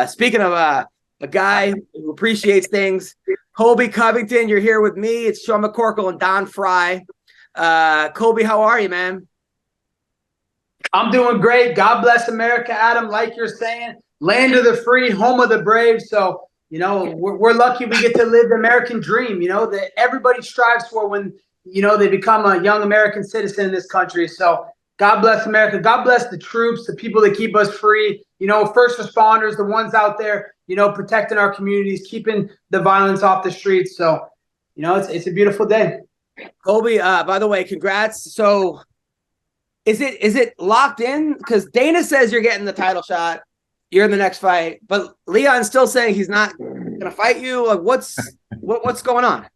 Speaking of a guy who appreciates things, Colby Covington, you're here with me. It's Sean McCorkle and Don Fry. Colby, how are you, man? I'm doing great. God bless America, Adam. Like you're saying, land of the free, home of the brave. So, we're lucky we get to live the American dream, that everybody strives for when, they become a young American citizen in this country. So God bless America. God bless the troops, the people that keep us free, first responders, the ones out there, protecting our communities, keeping the violence off the streets. So, it's a beautiful day. Colby, by the way, congrats. So is it locked in? Because Dana says you're getting the title shot. You're in the next fight, but Leon's still saying he's not going to fight you. Like, what's going on?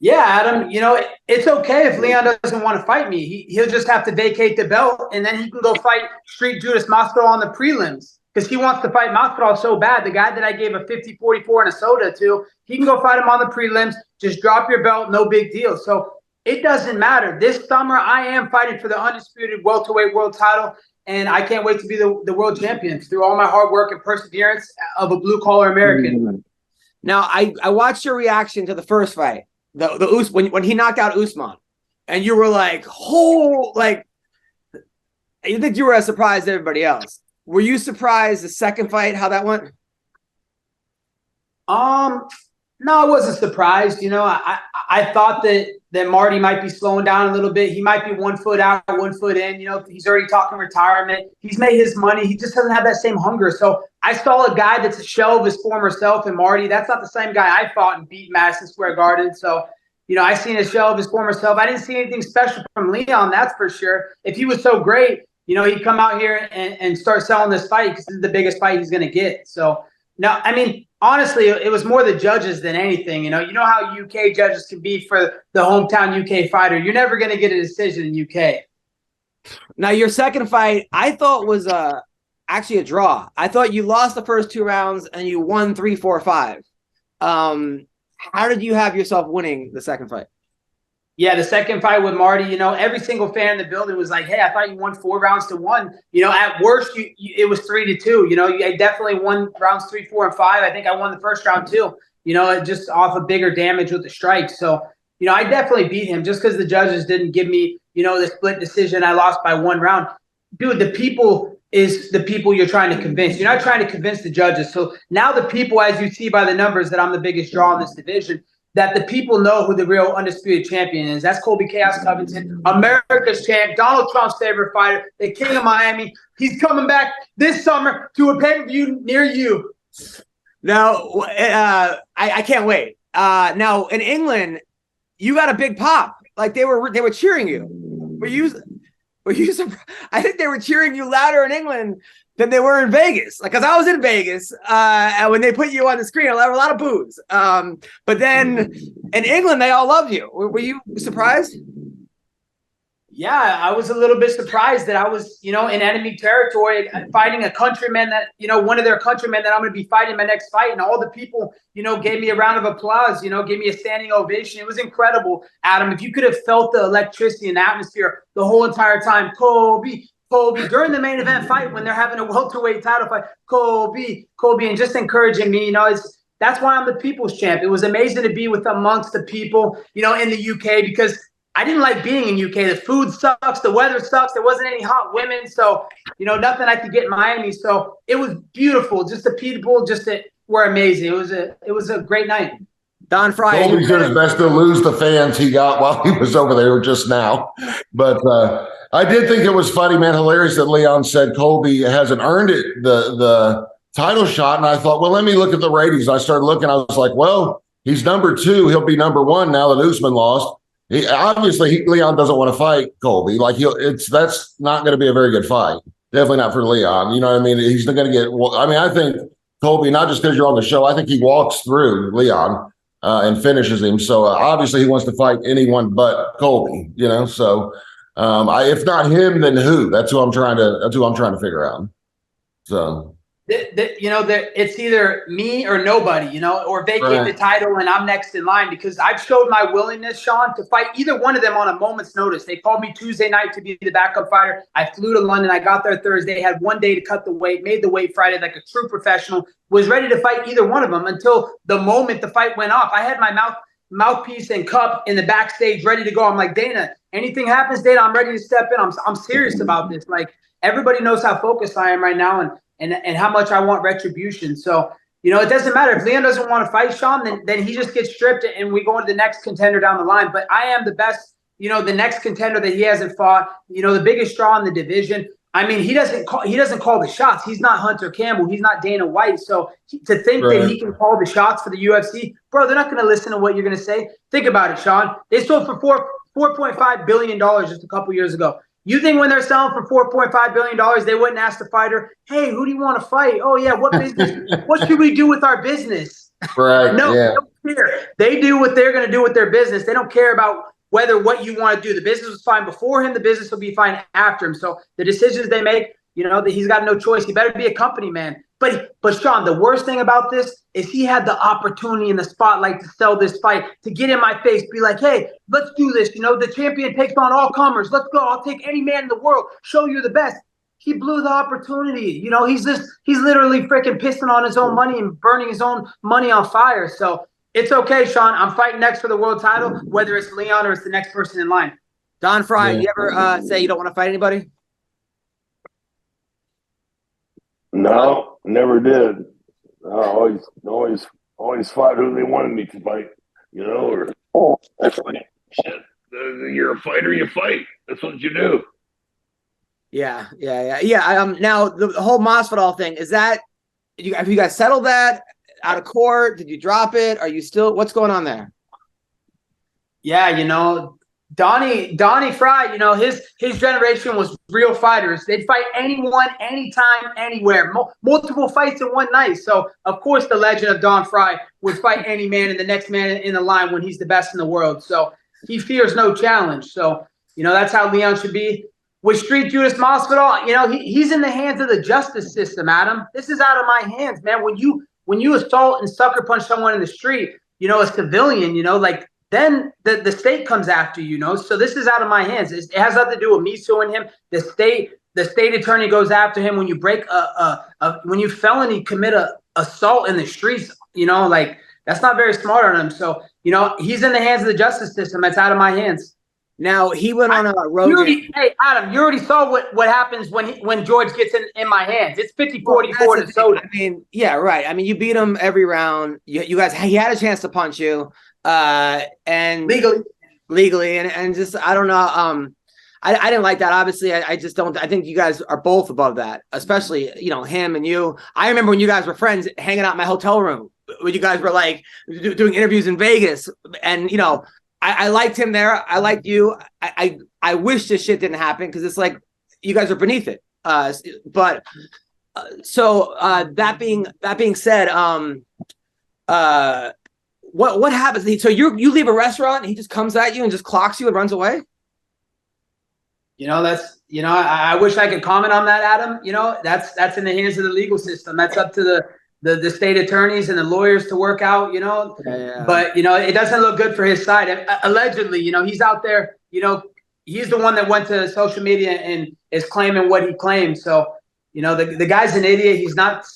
Yeah, Adam, it's okay if Leon doesn't want to fight me. He'll just have to vacate the belt, and then he can go fight Street Judas Masvidal on the prelims because he wants to fight Masvidal so bad. The guy that I gave a 50-44 and a soda to, he can go fight him on the prelims. Just drop your belt, no big deal. So it doesn't matter. This summer, I am fighting for the undisputed welterweight world title, and I can't wait to be the world champion through all my hard work and perseverance of a blue-collar American. Now, I watched your reaction to the first fight. When he knocked out Usman, and you were like, you think you were as surprised as everybody else. Were you surprised the second fight, how that went? No, I wasn't surprised. I thought that Marty might be slowing down a little bit. He might be 1 foot out, 1 foot in. He's already talking retirement. He's made his money. He just doesn't have that same hunger. So I saw a guy that's a shell of his former self in Marty. That's not the same guy I fought and beat Madison Square Garden. So, I seen a shell of his former self. I didn't see anything special from Leon, that's for sure. If he was so great, he'd come out here and start selling this fight because this is the biggest fight he's going to get. So, no, I mean, honestly, it was more the judges than anything. You know how UK judges can be for the hometown UK fighter. You're never going to get a decision in UK. Now, your second fight, I thought was actually a draw. I thought you lost the first 2 rounds and you won 3, 4, 5. How did you have yourself winning the second fight? Yeah, the second fight with Marty, every single fan in the building was like, hey, I thought you won 4 rounds to 1. At worst, it was 3-2. I definitely won rounds 3, 4, and 5. I think I won the first round too, just off of bigger damage with the strikes. So, I definitely beat him just because the judges didn't give me, the split decision. I lost by 1 round. Dude, the people is the people you're trying to convince. You're not trying to convince the judges. So now the people, as you see by the numbers that I'm the biggest draw in this division, that the people know who the real undisputed champion is. That's Colby Chaos Covington, America's champ, Donald Trump's favorite fighter, the king of Miami. He's coming back this summer to a pay-per-view near you. Now, I can't wait. Now, in England, you got a big pop. Like they were cheering you. Were you surprised? I think they were cheering you louder in England than they were in Vegas. Like, because I was in Vegas, and when they put you on the screen, there were a lot of boos. But then in England, they all loved you. Were you surprised? Yeah, I was a little bit surprised that I was, in enemy territory fighting a countryman that, one of their countrymen that I'm going to be fighting my next fight. And all the people, gave me a round of applause, gave me a standing ovation. It was incredible, Adam. If you could have felt the electricity and atmosphere the whole entire time, Colby, during the main event fight when they're having a welterweight title fight, Colby, and just encouraging me, that's why I'm the people's champ. It was amazing to be with amongst the people, in the UK because I didn't like being in UK. The food sucks. The weather sucks. There wasn't any hot women. So, nothing I could get in Miami. So it was beautiful. Just the people were amazing. It was a great night. Don Fry. Colby's did his best to lose the fans he got while he was over there just now. But I did think it was funny, man, hilarious that Leon said Colby hasn't earned it, the title shot. And I thought, well, let me look at the ratings. I started looking. I was like, well, he's number 2. He'll be number 1 now that Usman lost. Leon doesn't want to fight Colby. Like that's not going to be a very good fight. Definitely not for Leon. You know what I mean? He's not going to get. I think Colby, not just because you're on the show, I think he walks through Leon and finishes him. So obviously he wants to fight anyone but Colby. So if not him, then who? That's who I'm trying to figure out. So it's either me or nobody, or vacate the title and I'm next in line, because I've showed my willingness, Sean, to fight either one of them on a moment's notice. They called me Tuesday night to be the backup fighter. I flew to London. I got there Thursday, had one day to cut the weight, made the weight Friday like a true professional, was ready to fight either one of them until the moment the fight went off. I had my mouthpiece and cup in the backstage ready to go. I'm like, Dana, anything happens, Dana, I'm ready to step in. I'm serious about this. Like, everybody knows how focused I am right now and how much I want retribution. So, it doesn't matter. If Leon doesn't want to fight Sean, then he just gets stripped and we go into the next contender down the line. But I am the best, the next contender that he hasn't fought, the biggest straw in the division. I mean, he doesn't call the shots. He's not Hunter Campbell. He's not Dana White. So to think that he can call the shots for the UFC, bro, they're not going to listen to what you're going to say. Think about it, Sean. They sold for $4.5 billion just a couple years ago. You think when they're selling for $4.5 billion, they wouldn't ask the fighter, hey, who do you want to fight? Oh, yeah, what business? What should we do with our business? Right. No, yeah. They don't care. They do what they're going to do with their business. They don't care about what you want to do. The business was fine before him. The business will be fine after him. So the decisions they make, that he's got no choice. He better be a company man. But Sean, the worst thing about this is he had the opportunity in the spotlight to sell this fight, to get in my face, be like, hey, let's do this. The champion takes on all comers. Let's go. I'll take any man in the world. Show you the best. He blew the opportunity. He's literally freaking pissing on his own money and burning his own money on fire. So it's okay, Sean. I'm fighting next for the world title, whether it's Leon or it's the next person in line. Don Fry, you ever say you don't want to fight anybody? No, never did. I always fought who they wanted me to fight, that's like, shit. You're a fighter, you fight. That's what you do. Yeah. Now the whole Masvidal thing, have you guys settled that out of court? Did you drop it? Are you still? What's going on there? Yeah, Donnie Fry, his generation was real fighters. They'd fight anyone, anytime, anywhere. Multiple fights in one night. So, of course, the legend of Don Fry would fight any man and the next man in the line when he's the best in the world. So he fears no challenge. So, that's how Leon should be. With Street Judas Masvidal, he's in the hands of the justice system, Adam. This is out of my hands, man. When you assault and sucker punch someone in the street, a civilian, then the state comes after you, So this is out of my hands. It has nothing to do with me suing him. The state attorney goes after him when you break when you felony commit a assault in the streets. That's not very smart on him. So he's in the hands of the justice system. That's out of my hands. Now he went on a road. Hey Adam, you already saw what happens when George gets in my hands. It's 50-44 to Soda. I mean, yeah, right. I mean, you beat him every round. You guys, he had a chance to punch you. And legally and just I don't know, I didn't like that. Obviously I just don't. I think you guys are both above that, especially him and you. I remember when you guys were friends hanging out in my hotel room when you guys were like doing interviews in Vegas, and I liked him there. I liked you. I wish this shit didn't happen because it's like you guys are beneath it. But that being said, what happens? So you leave a restaurant and he just comes at you and just clocks you and runs away? I wish I could comment on that, Adam. That's in the hands of the legal system. That's up to the state attorneys and the lawyers to work out, Yeah. But, it doesn't look good for his side. Allegedly, he's out there, he's the one that went to social media and is claiming what he claimed. So, the guy's an idiot. He's not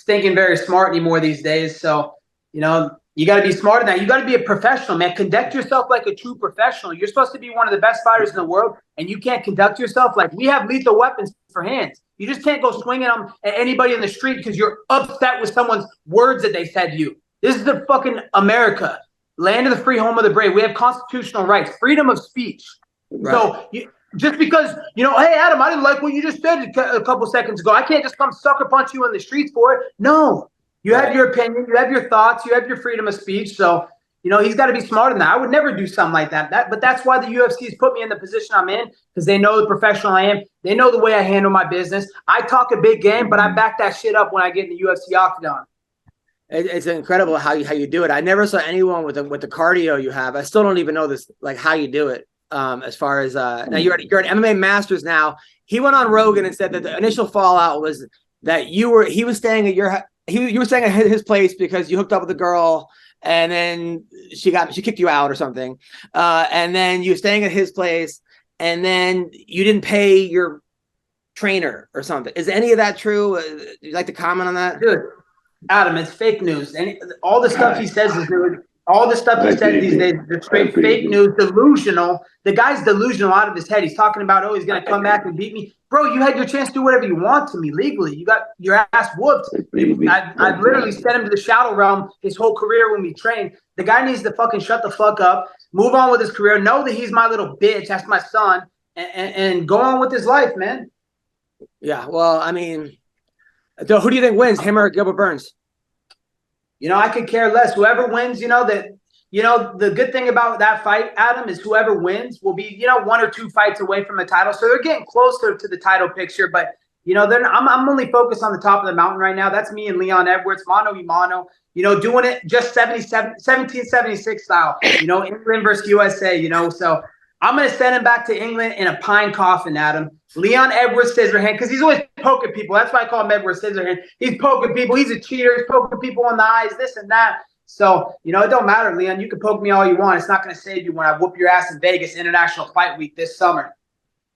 thinking very smart anymore these days. So, you got to be smarter than that. You got to be a professional, man. Conduct yourself like a true professional. You're supposed to be one of the best fighters in the world, and you can't conduct yourself like we have lethal weapons for hands. You just can't go swinging them at anybody in the street because you're upset with someone's words that they said to you. This is the fucking America, land of the free, home of the brave. We have constitutional rights, freedom of speech. Right. So just because, hey, Adam, I didn't like what you just said a couple seconds ago. I can't just come sucker punch you in the streets for it. No. You have your opinion, you have your thoughts, you have your freedom of speech. So, he's got to be smarter than that. I would never do something like that. But that's why the UFC has put me in the position I'm in, because they know the professional I am. They know the way I handle my business. I talk a big game, but I back that shit up when I get in the UFC octagon. It's incredible how you do it. I never saw anyone with the cardio you have. I still don't even know this, like how you do it. As far as now you're at MMA Masters now. He went on Rogan and said that the initial fallout was that he was staying at you were staying at his place because you hooked up with a girl and then she kicked you out or something. And then you were staying at his place and then you didn't pay your trainer or something. Is any of that true? Would you like to comment on that? Dude, Adam, it's fake news. And all the stuff he says is all the stuff he says these days is straight fake news, delusional. The guy's delusional out of his head. He's talking about, he's going to come back and beat me. Bro, you had your chance to do whatever you want to me legally. You got your ass whooped. I've literally sent him to the shadow realm his whole career when we trained. The guy needs to fucking shut the fuck up, move on with his career, know that he's my little bitch, that's my son, and go on with his life, man. Yeah, well, I mean, so who do you think wins, him or Gilbert Burns? I could care less. Whoever wins, the good thing about that fight, Adam, is whoever wins will be, 1 or 2 fights away from the title. So they're getting closer to the title picture. But, I'm only focused on the top of the mountain right now. That's me and Leon Edwards, mano y mano, doing it just 1776 style, England versus USA, So I'm going to send him back to England in a pine coffin, Adam. Leon Edwards Scissorhand, because he's always poking people. That's why I call him Edwards Scissorhand. He's poking people. He's a cheater. He's poking people in the eyes, this and that. So, it don't matter, Leon. You can poke me all you want. It's not going to save you when I whoop your ass in Vegas International Fight Week this summer.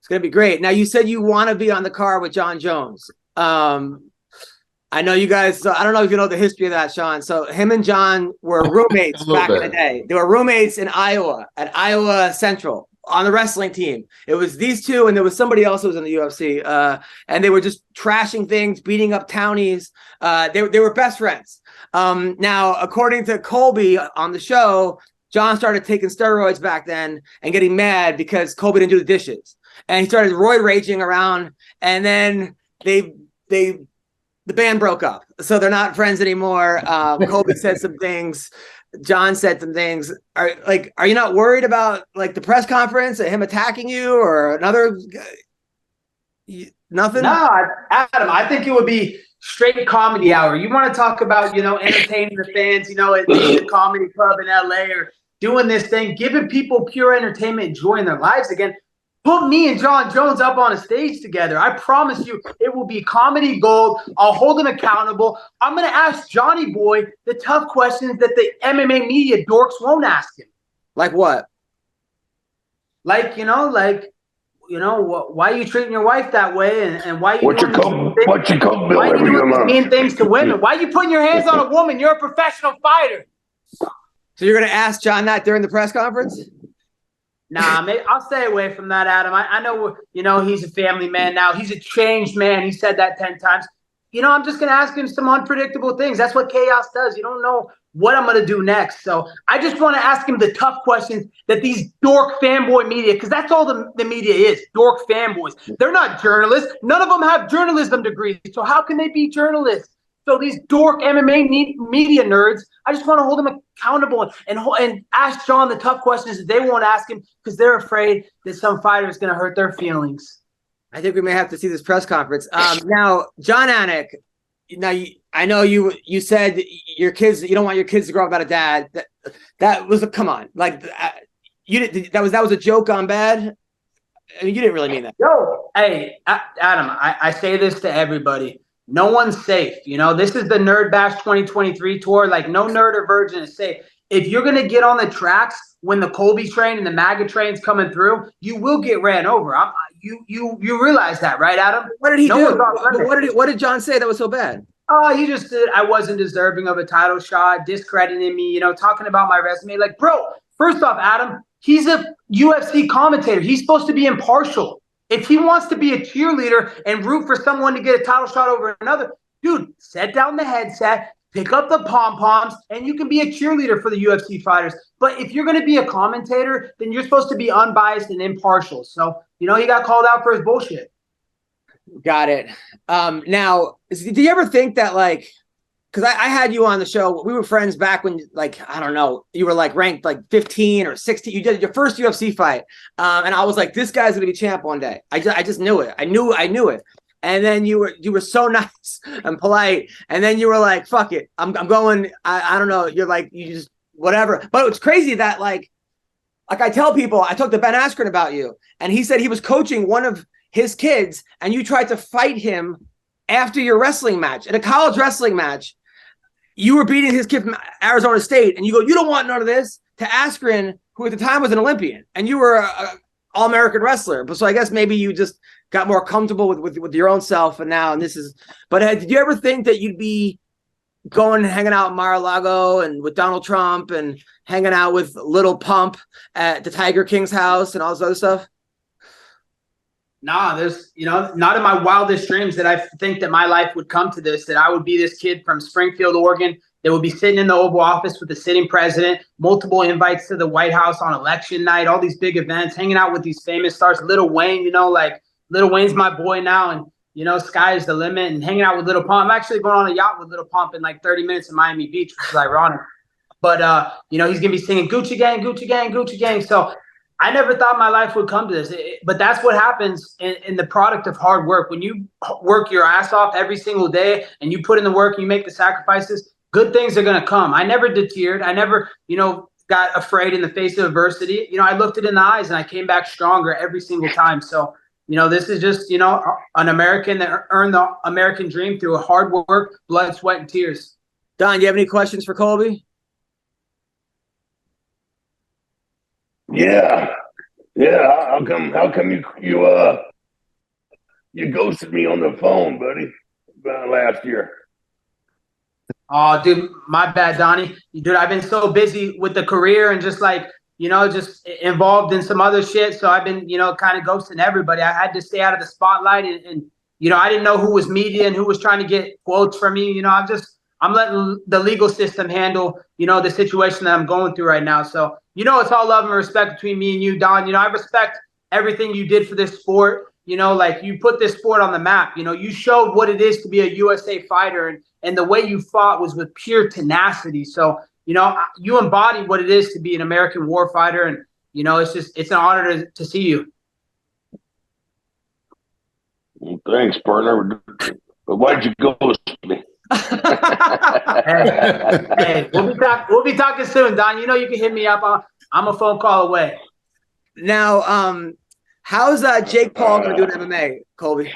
It's going to be great. Now, you said you want to be on the card with John Jones. I know you guys, I don't know if you know the history of that, Sean. So him and John were roommates back in the day. They were roommates in Iowa, at Iowa Central, on the wrestling team. It was these two, and there was somebody else who was in the UFC. And they were just trashing things, beating up townies. They were best friends. Now, according to Colby on the show, John started taking steroids back then and getting mad because Colby didn't do the dishes. And he started roid raging around, and then the band broke up. So they're not friends anymore. Colby said some things. John said some things. Are you not worried about the press conference and him attacking you or another? Nothing? No, Adam, I think it would be straight comedy hour. You want to talk about, entertaining the fans, at the comedy club in LA or doing this thing, giving people pure entertainment, enjoying their lives again. Put me and John Jones up on a stage together. I promise you it will be comedy gold. I'll hold him accountable. I'm going to ask Johnny Boy the tough questions that the MMA media dorks won't ask him. Like what? Why are you treating your wife that way? And why are you doing mean things to women? Why are you putting your hands on a woman? You're a professional fighter. So you're going to ask John that during the press conference? Nah, I'll stay away from that, Adam. I know, he's a family man now. He's a changed man. He said that 10 times. I'm just going to ask him some unpredictable things. That's what chaos does. You don't know what I'm going to do next. So I just want to ask him the tough questions that these dork fanboy media, because that's all the media is, dork fanboys. They're not journalists. None of them have journalism degrees. So how can they be journalists? So these dork MMA media nerds, I just want to hold them accountable and ask John the tough questions that they won't ask him because they're afraid that some fighter is going to hurt their feelings. I think we may have to see this press conference. Now, John Anik, I know you said your kids, you don't want your kids to grow up without a dad. That was come on. That was a joke on bad. I mean, you didn't really mean that. Yo, hey, Adam, I say this to everybody. No one's safe. This is the Nerd Bash 2023 tour. No nerd or virgin is safe. If you're going to get on the tracks when the Colby train and the MAGA train's coming through, you will get ran over. You realize that, right, Adam? What did he do? What did John say that was so bad? Oh, he just said I wasn't deserving of a title shot, discrediting me, talking about my resume. Bro, first off, Adam, he's a UFC commentator. He's supposed to be impartial. If he wants to be a cheerleader and root for someone to get a title shot over another, dude, set down the headset, pick up the pom-poms, and you can be a cheerleader for the UFC fighters. But if you're going to be a commentator, then you're supposed to be unbiased and impartial. So, he got called out for his bullshit. Got it. Now, do you ever think that, because I had you on the show, we were friends back when, I don't know, you were ranked 15 or 16. You did your first UFC fight. And I was like, this guy's going to be champ one day. I just knew it. I knew it. And then you were so nice and polite. And then you were like, fuck it. I'm going, I don't know. You're you just, whatever. But it's crazy that I tell people, I talked to Ben Askren about you, and he said he was coaching one of his kids and you tried to fight him after your wrestling match, in a college wrestling match, you were beating his kid from Arizona State, and you go, you don't want none of this, to Askren, who at the time was an Olympian, and you were a all-American wrestler. But so I guess maybe you just got more comfortable with your own self, and this is. But did you ever think that you'd be going and hanging out in Mar-a-Lago and with Donald Trump and hanging out with Little Pump at the Tiger King's house and all this other stuff? Nah, there's, not in my wildest dreams that I think that my life would come to this, that I would be this kid from Springfield, Oregon, that would be sitting in the Oval Office with the sitting president, multiple invites to the White House on election night, all these big events, hanging out with these famous stars. Lil Wayne, like Lil Wayne's my boy now, and sky is the limit, and hanging out with Little Pump. I'm actually going on a yacht with Little Pump in like 30 minutes in Miami Beach, which is ironic. But, he's going to be singing Gucci Gang, Gucci Gang, Gucci Gang. So I never thought my life would come to this. But that's what happens in the product of hard work. When you work your ass off every single day and you put in the work and you make the sacrifices, good things are going to come. I never deterred. I never, got afraid in the face of adversity. I looked it in the eyes and I came back stronger every single time. So, this is just, an American that earned the American dream through hard work, blood, sweat, and tears. Don, you have any questions for Colby? Yeah. How come you ghosted me on the phone, buddy, about last year? Oh, dude, my bad, Donnie. Dude, I've been so busy with the career and just just involved in some other shit. So I've been, kind of ghosting everybody. I had to stay out of the spotlight and I didn't know who was media and who was trying to get quotes from me. I'm letting the legal system handle, the situation that I'm going through right now. So, it's all love and respect between me and you, Don. I respect everything you did for this sport. You put this sport on the map. You showed what it is to be a USA fighter, and the way you fought was with pure tenacity. So, you embody what it is to be an American war fighter, and, it's an honor to see you. Well, thanks, partner. But why'd you ghost me? hey, we'll be talking soon, Don. You can hit me up. I'm a phone call away. Now, how's Jake Paul going to do in MMA, Colby?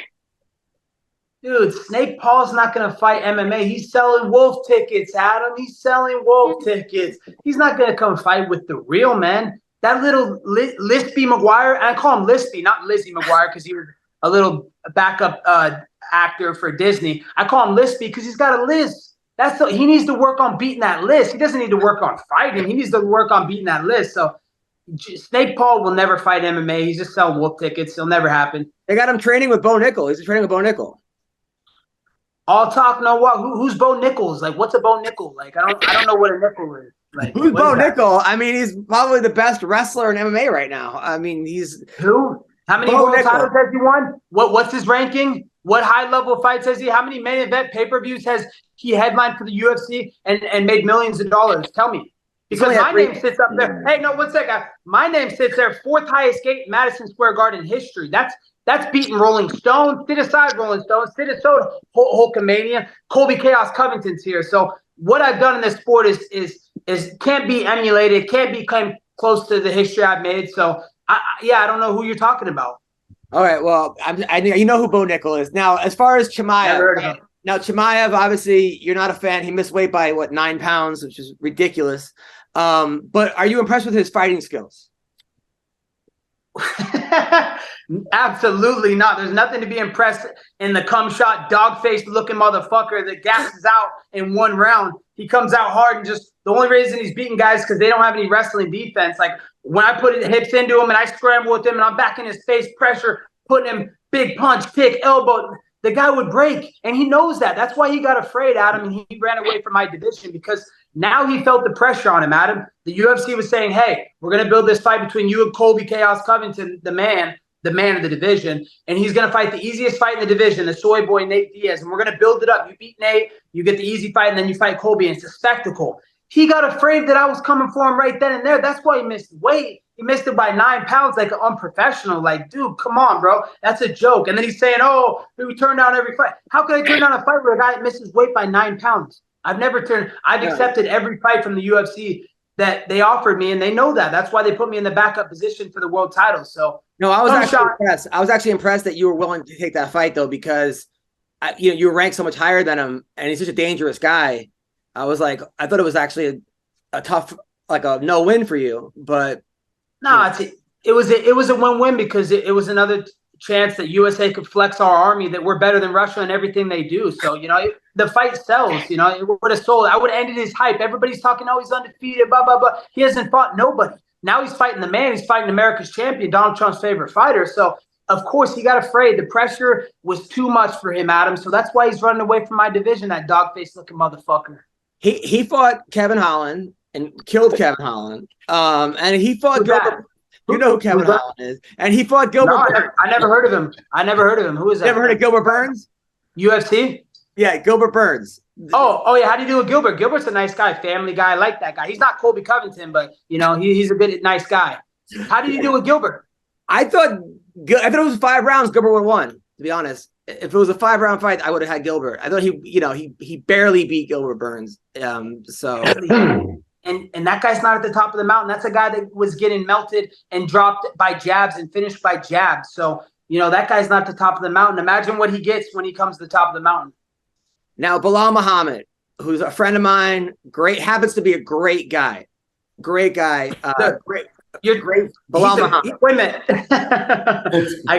Dude, Snake Paul's not going to fight MMA. He's selling wolf tickets, Adam. He's selling wolf tickets. He's not going to come fight with the real man. That little Lispy McGuire, I call him Lispy, not Lizzie McGuire, because he was a little backup actor for Disney. I call him Lispy because he's got a list. He needs to work on beating that list. He doesn't need to work on fighting. He needs to work on beating that list. So Snake Paul will never fight MMA. He's just selling wolf tickets. It'll never happen. They got him training with Bo Nickel. He's training with Bo Nickel. All talk, no what? Who's Bo Nickals? Like, what's a Bo Nickel? Like, I don't know what a nickel is. Like, who's Bo Nickel? I mean, he's probably the best wrestler in MMA right now. I mean, he's who? How many world titles has he won? What's his ranking? What high-level fights has he? How many main event pay-per-views has he headlined for the UFC and made millions of dollars? Tell me. Because my name sits up there. Hey, no, one second. My name sits there, fourth highest gate in Madison Square Garden history. That's beating Rolling Stone. Sit aside, Rolling Stone. Sit aside, Hulkamania. Colby Chaos Covington's here. So what I've done in this sport is can't be emulated. Can't be close to the history I've made. So I don't know who you're talking about. All right. Well, you know who Bo Nickel is. Now, as far as Chimaev, obviously, you're not a fan. He missed weight by 9 pounds, which is ridiculous. But are you impressed with his fighting skills? Absolutely not. There's nothing to be impressed in the cum shot, dog-faced looking motherfucker that gasses out in one round. He comes out hard and just the only reason he's beating guys because they don't have any wrestling defense. Like when I put hips into him and I scramble with him and I'm back in his face, pressure, putting him big punch, kick, elbow, the guy would break. And he knows that. That's why he got afraid, Adam, and he ran away from my division because now he felt the pressure on him, Adam. The UFC was saying, hey, we're going to build this fight between you and Colby Chaos Covington, the man of the division, and he's going to fight the easiest fight in the division, the soy boy Nate Diaz, and we're going to build it up. You beat Nate, you get the easy fight, and then you fight Colby, and it's a spectacle. He got afraid that I was coming for him right then and there. That's why he missed weight. He missed it by 9 pounds like an unprofessional. Like, dude, come on, bro. That's a joke. And then he's saying, oh, we turn down every fight. How can I turn down a fight where a guy misses weight by 9 pounds? I've accepted every fight from the UFC that they offered me, and they know that. That's why they put me in the backup position for the world title. So no, I was actually impressed. I was actually impressed that you were willing to take that fight, though, because you rank so much higher than him, and he's such a dangerous guy. I thought it was actually a tough, like a no win for you, but no, it was a win-win because it was another chance that USA could flex our army that we're better than Russia in everything they do. So, the fight sells, it would have sold. I would have ended his hype. Everybody's talking, oh, he's undefeated, blah, blah, blah. He hasn't fought nobody. Now he's fighting the man. He's fighting America's champion, Donald Trump's favorite fighter. So, of course, he got afraid. The pressure was too much for him, Adam. So that's why he's running away from my division, that dog-faced looking motherfucker. He fought Kevin Holland and killed Kevin Holland. And he fought Gilbert. You know who Kevin Holland is. And he fought Gilbert Burns. I never heard of him. Who is that? You ever heard of Gilbert Burns? UFC? Yeah, Gilbert Burns. Oh yeah. How do you do with Gilbert? Gilbert's a nice guy, family guy. I like that guy. He's not Colby Covington, but he's a good, nice guy. How did you do with Gilbert? I thought it was 5 rounds. Gilbert would have won. To be honest, if it was a 5-round fight, I would have had Gilbert. I thought he barely beat Gilbert Burns. So. And that guy's not at the top of the mountain. That's a guy that was getting melted and dropped by jabs and finished by jabs. So, that guy's not at the top of the mountain. Imagine what he gets when he comes to the top of the mountain. Now, Bilal Muhammad, who's a friend of mine, happens to be a great guy. Great guy. You're great. Bilal Muhammad. Wait a minute. I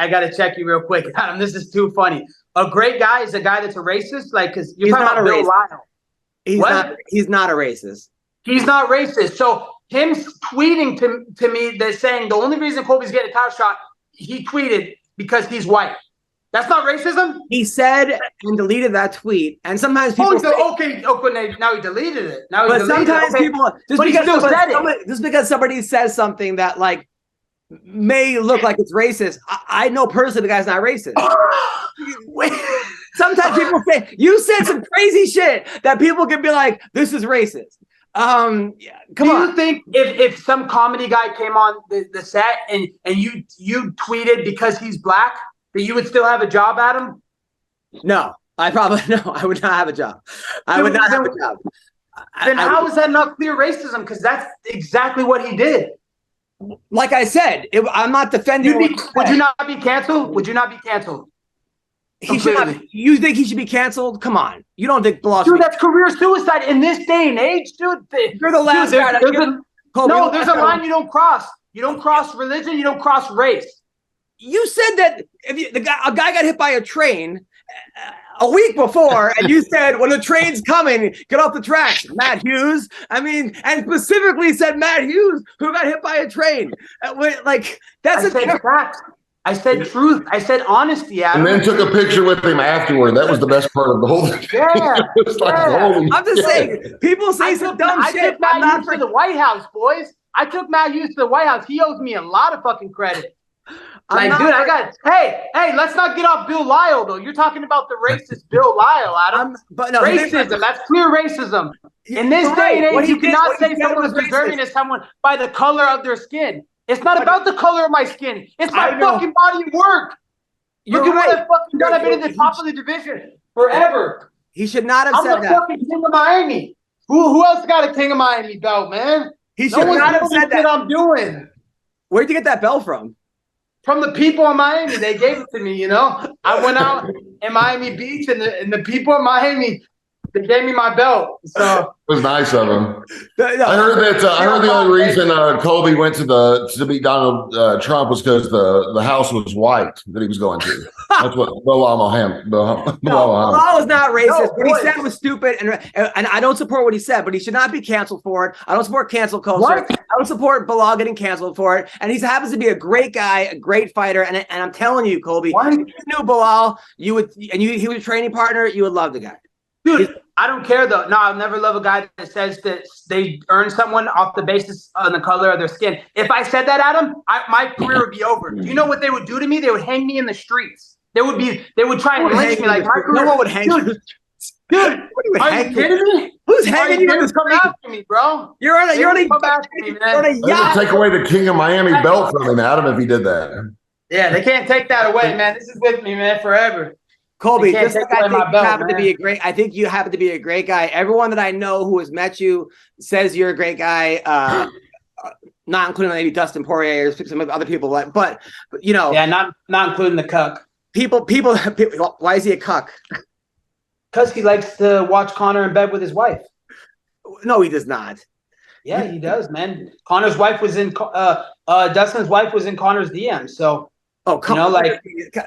gotta check you real quick. Adam, this is too funny. A great guy is a guy that's a racist? Because you're talking about Bill Lyle. He's not a racist. He's not racist. So him tweeting to me that saying the only reason Colby's getting a title shot, he tweeted because he's white. That's not racism? He said and deleted that tweet. And sometimes people now he deleted it. Sometimes people just because somebody says something that like may look like it's racist. I know personally the guy's not racist. Sometimes people say you said some crazy shit that people can be like, this is racist. Come on. You think if some comedy guy came on the set and you tweeted because he's black that you would still have a job, Adam? No, I would not have a job. I would not have a job. Then how is that not clear racism? Because that's exactly what he did. Like I said, I'm not defending. Would you not be canceled? Would you not be canceled? He should not. You think he should be canceled? Come on. You don't think Bilal Dude, that's career suicide in this day and age, dude. You're the last guy. There's a line you don't cross. You don't cross religion. You don't cross race. You said that if a guy got hit by a train a week before, and you said when the train's coming, get off the tracks. Matt Hughes. I mean, and specifically said Matt Hughes, who got hit by a train. That's fact. I said truth. I said honesty, Adam. And then took a picture with him afterward. That was the best part of the whole thing. Yeah. I'm just saying, people say some dumb shit. I took Matt Hughes to the White House, boys. I took Matt Hughes to the White House. He owes me a lot of fucking credit. Hey, let's not get off Bill Lyle, though. You're talking about the racist Bill Lyle, Adam. But no, racism. That's clear racism. In this day and age, you cannot say someone is deserving as someone by the color of their skin. It's not about the color of my skin. It's my fucking body of work. You're right. I've been at the top of the division forever. He should not have said that. I'm the fucking king of Miami. Who else got a king of Miami belt, man? He should not have said that. I'm doing. Where'd you get that belt from? From the people in Miami. They gave it to me, I went out in Miami Beach and the people in Miami, they gave me my belt. So it was nice of him. I heard the only reason Colby went to beat Donald Trump was because the house was white that he was going to. That's what Bilal Muhammad. Bilal was not racist. What he said was stupid, and I don't support what he said. But he should not be canceled for it. I don't support cancel culture. What? I don't support Bilal getting canceled for it. And he happens to be a great guy, a great fighter. And I'm telling you, Colby, if you knew Bilal, he was a training partner, you would love the guy. Dude, I don't care though. No, I'll never love a guy that says that they earn someone off the basis of the color of their skin. If I said that, Adam, my career would be over. Do you know what they would do to me? They would hang me in the streets. They would try and lynch me. Like my career. No one would hang you. Dude, are you kidding me? Who's hanging you in the street? Come after me, bro. You're on a yacht. Take away the King of Miami belt from him, Adam, if he did that. Yeah, they can't take that away, man. This is with me, man, forever. Colby, just like I think you happen to be a great guy. Everyone that I know who has met you says you're a great guy. Not including maybe Dustin Poirier or some other people, but yeah, not including the cuck. People, why is he a cuck? Because he likes to watch Conor in bed with his wife. No, he does not. Yeah, he does, man. Connor's wife was in Dustin's wife was in Connor's DM. So, come on, like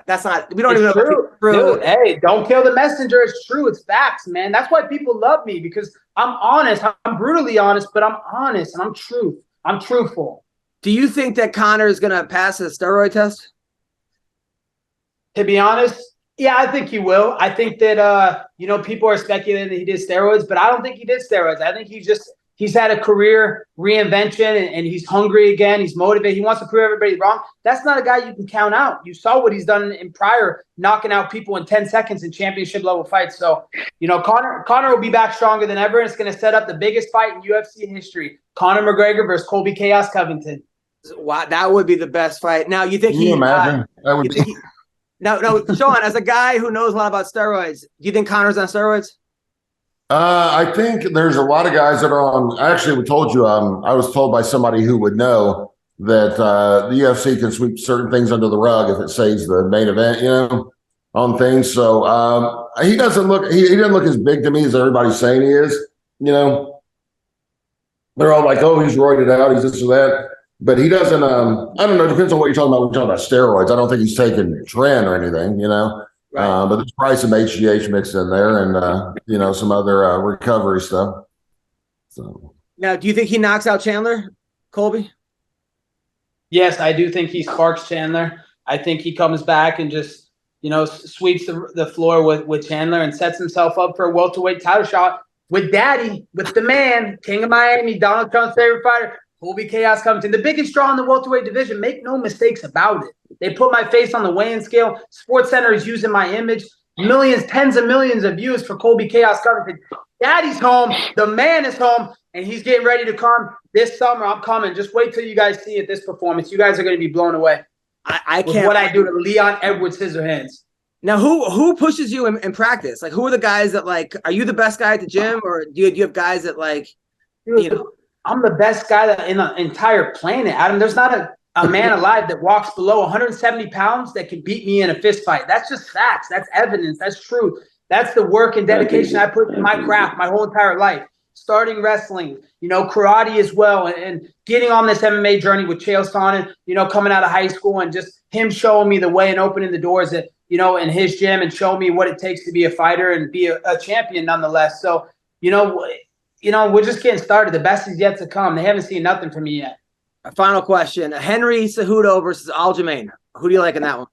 that's not. We don't even know. True. Dude, hey, don't kill the messenger. It's true. It's facts, man. That's why people love me, because I'm honest. I'm brutally honest, but I'm honest and I'm true. I'm truthful. Do you think that Connor is going to pass the steroid test? To be honest, yeah, I think he will. I think that people are speculating that he did steroids, but I don't think he did steroids. I think he's had a career reinvention and he's hungry again. He's motivated. He wants to prove everybody wrong. That's not a guy you can count out. You saw what he's done in prior, knocking out people in 10 seconds in championship level fights. So, Conor will be back stronger than ever. And it's going to set up the biggest fight in UFC history. Conor McGregor versus Colby Chaos Covington. Wow, that would be the best fight. Now, you think Can you imagine? That would be. No, Sean, as a guy who knows a lot about steroids, do you think Conor's on steroids? I think there's a lot of guys that are on. Actually, we told you. I was told by somebody who would know that the UFC can sweep certain things under the rug if it saves the main event, on things. So he doesn't look. He doesn't look as big to me as everybody's saying he is. They're all like, "Oh, he's roided out. He's this or that." But he doesn't. I don't know. It depends on what you're talking about. When you're talking about steroids, I don't think he's taking Tren or anything. Right. But there's probably some HGH mixed in there, and some other recovery stuff. So now, do you think he knocks out Chandler, Colby? Yes, I do think he sparks Chandler. I think he comes back and just sweeps the floor with Chandler and sets himself up for a welterweight title shot with Daddy, with the man, King of Miami, Donald Trump's favorite fighter, Colby Chaos Covington, the biggest draw in the welterweight division. Make no mistakes about it. They put my face on the weighing scale. SportsCenter is using my image. Millions, tens of millions of views for Colby Chaos Covington. Daddy's home. The man is home, and he's getting ready to come this summer. I'm coming. Just wait till you guys see it, this performance. You guys are going to be blown away. I can't. With what I do to Leon Edwards Scissorhands. Now, who pushes you in practice? Like, who are the guys that, like, are you the best guy at the gym, or do you have guys that, like, Dude, I'm the best guy in the entire planet, Adam. There's not a man alive that walks below 170 pounds that can beat me in a fist fight. That's just facts. That's evidence. That's truth. That's the work and dedication I put in my craft my whole entire life. Starting wrestling, karate as well, and getting on this MMA journey with Chael Sonnen, coming out of high school and just him showing me the way and opening the doors that, in his gym and showing me what it takes to be a fighter and be a champion nonetheless. So, we're just getting started. The best is yet to come. They haven't seen nothing from me yet. A final question. Henry Cejudo versus Aljamain. Who do you like in that one?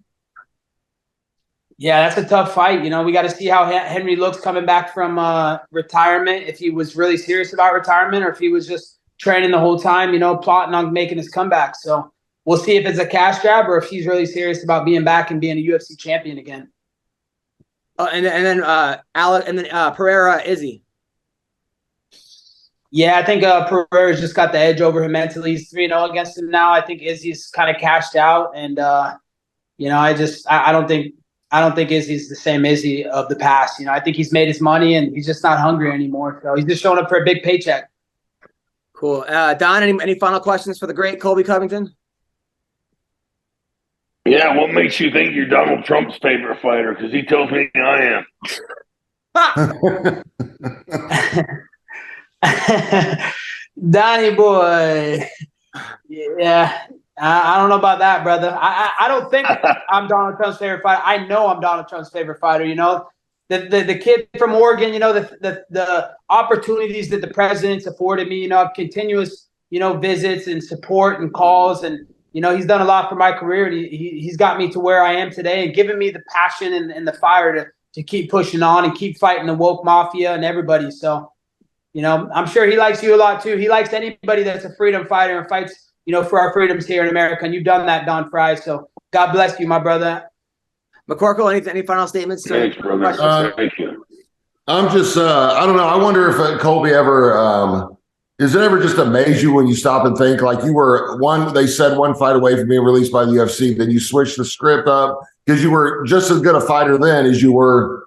Yeah, that's a tough fight. We got to see how Henry looks coming back from retirement, if he was really serious about retirement or if he was just training the whole time, plotting on making his comeback. So we'll see if it's a cash grab or if he's really serious about being back and being a UFC champion again. And then Pereira, Izzy. Yeah, I think Pereira's just got the edge over him mentally. He's 3-0 against him now. I think Izzy's kind of cashed out, and I don't think Izzy's the same Izzy of the past. I think he's made his money and he's just not hungry anymore. So he's just showing up for a big paycheck. Cool. Don, any final questions for the great Colby Covington? Yeah, what makes you think you're Donald Trump's favorite fighter? Because he tells me I am. Donnie boy. Yeah. I don't know about that, brother. I don't think I'm Donald Trump's favorite fighter. I know I'm Donald Trump's favorite fighter. The kid from Oregon, the opportunities that the president's afforded me, continuous, visits and support and calls. And, he's done a lot for my career. And he's got me to where I am today and given me the passion and the fire to keep pushing on and keep fighting the woke mafia and everybody. So, I'm sure he likes you a lot too. He likes anybody that's a freedom fighter and fights, for our freedoms here in America. And you've done that, Don Fry. So God bless you, my brother. McCorkle, any final statements? Thanks, brother. Thank you. I'm just, I don't know. I wonder if Colby ever, does it ever just amaze you when you stop and think like they said one fight away from being released by the UFC, then you switch the script up because you were just as good a fighter then as you were,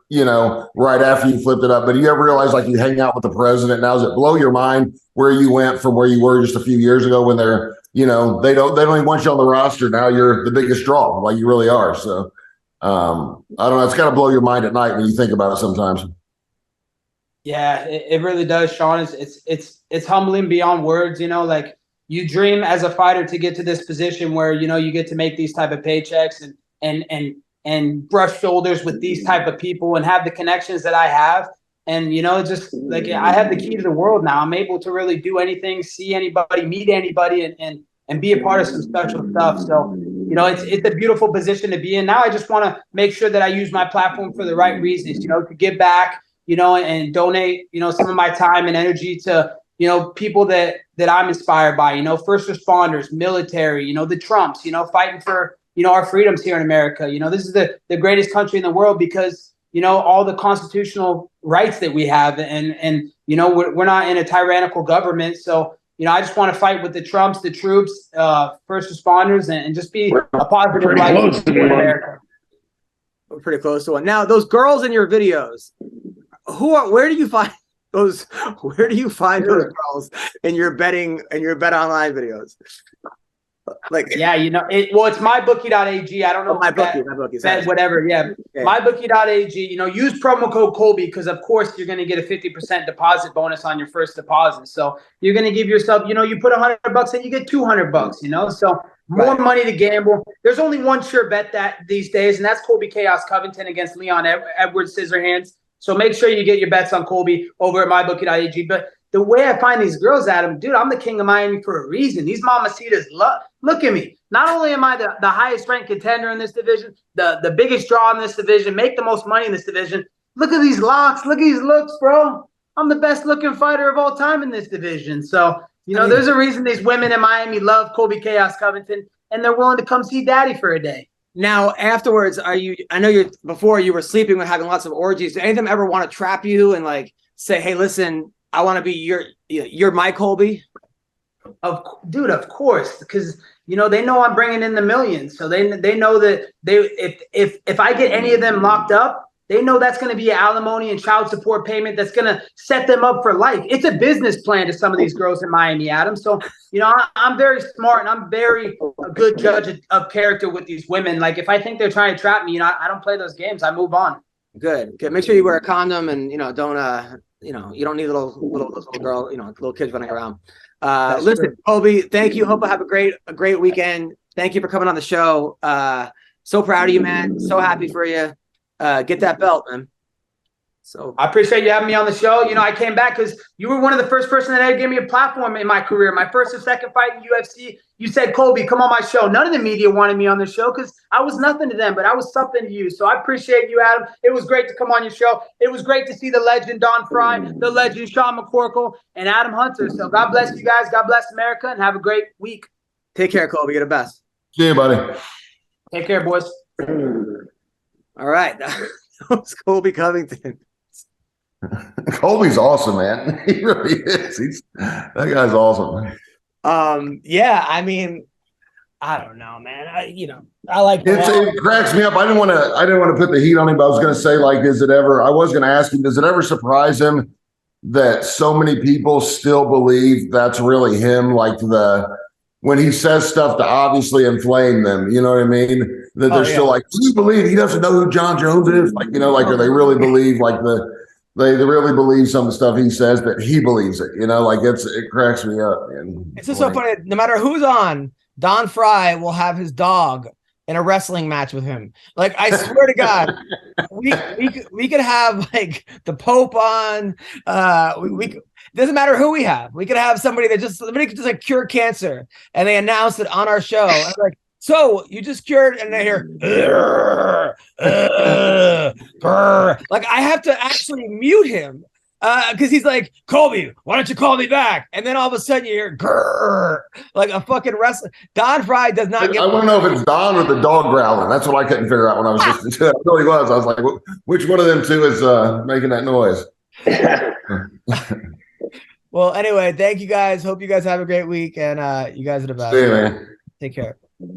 right after you flipped it up. But do you ever realize like you hang out with the president now? Does it blow your mind where you went from where you were just a few years ago when they're, they don't even want you on the roster. Now you're the biggest draw, like you really are. So I don't know. It's got to blow your mind at night when you think about it sometimes. Yeah, it really does, Sean. It's humbling beyond words. Like you dream as a fighter to get to this position where you get to make these type of paychecks and brush shoulders with these type of people and have the connections that I have. And just like I have the key to the world now. I'm able to really do anything, see anybody, meet anybody, and be a part of some special stuff. So it's a beautiful position to be in. Now I just want to make sure that I use my platform for the right reasons. To give back. And donate, some of my time and energy to, people that I'm inspired by, first responders, military, the Trumps, fighting for, our freedoms here in America. This is the greatest country in the world because, all the constitutional rights that we have and we're not in a tyrannical government. So, I just want to fight with the Trumps, the troops, first responders, and just be a positive light in America. We're pretty close to one. Now, those girls in your videos, where do you find those? Where do you find those girls in your betting and your bet online videos? Like, yeah, it's mybookie.ag. I don't know. MyBookie. Bet whatever. Yeah. Okay. Mybookie.ag. Use promo code Colby because of course you're going to get a 50% deposit bonus on your first deposit. So you're going to give yourself, you put $100 in, you get $200. So more money to gamble. There's only one sure bet that these days, and that's Colby Chaos Covington against Leon Edwards Scissorhands. So make sure you get your bets on Colby over at mybookie.ag. But the way I find these girls, Adam, dude, I'm the king of Miami for a reason. These mamacitas, look at me. Not only am I the highest ranked contender in this division, the biggest draw in this division, make the most money in this division. Look at these locks. Look at these looks, bro. I'm the best looking fighter of all time in this division. So, there's a reason these women in Miami love Colby Chaos Covington, and they're willing to come see daddy for a day. Now, afterwards, I know before you were sleeping with having lots of orgies. Do any of them ever want to trap you and like say, hey, listen, I want to be you're my Colby? Of course, because they know I'm bringing in the millions, so they know that if I get any of them locked up, they know that's going to be an alimony and child support payment that's going to set them up for life. It's a business plan to some of these girls in Miami, Adam. So I'm very smart and I'm very a good judge of character with these women. Like if I think they're trying to trap me, I don't play those games. I move on. Good. Make sure you wear a condom and don't you don't need little girl, little kids running around. Listen, true. Colby, thank you. Hope I have a great weekend. Thank you for coming on the show. So proud of you, man. So happy for you. Get that belt, man. So I appreciate you having me on the show. I came back because you were one of the first person that ever gave me a platform in my career. My first and second fight in UFC, you said, Colby, come on my show. None of the media wanted me on the show because I was nothing to them, but I was something to you. So I appreciate you, Adam. It was great to come on your show. It was great to see the legend Don Fry, the legend Sean McCorkle, and Adam Hunter. So God bless you guys. God bless America, and have a great week. Take care, Colby. You're the best. See you, buddy. Take care, boys. All right. That was Colby Covington. Colby's awesome, man. He really is. That guy's awesome. Yeah, I mean, I don't know, man. I like it cracks me up. I didn't want to put the heat on him, but I was going to say, like, I was going to ask him, does it ever surprise him that so many people still believe that's really him? Like when he says stuff to obviously inflame them, you know what I mean? That they're still like, do you believe he doesn't know who John Jones is? Like, or they really believe they really believe some of the stuff he says that he believes it, like it cracks me up, man. It's just so funny. No matter who's on, Don Fry will have his dog in a wrestling match with him. Like, I swear to God, we could have like the Pope on. We doesn't matter who we have. We could have somebody could just like cure cancer, and they announce it on our show. And I'm like, so you just cured, and I hear, like I have to actually mute him because he's like, Colby, why don't you call me back? And then all of a sudden you hear grrr, like a fucking wrestler. Don Fry does not get. I want to know if it's Don or the dog growling. That's what I couldn't figure out when I was listening to it. It really was. I was like, which one of them two is making that noise? Well, anyway, thank you guys. Hope you guys have a great week, and you guys are the best. See you, man. Take care.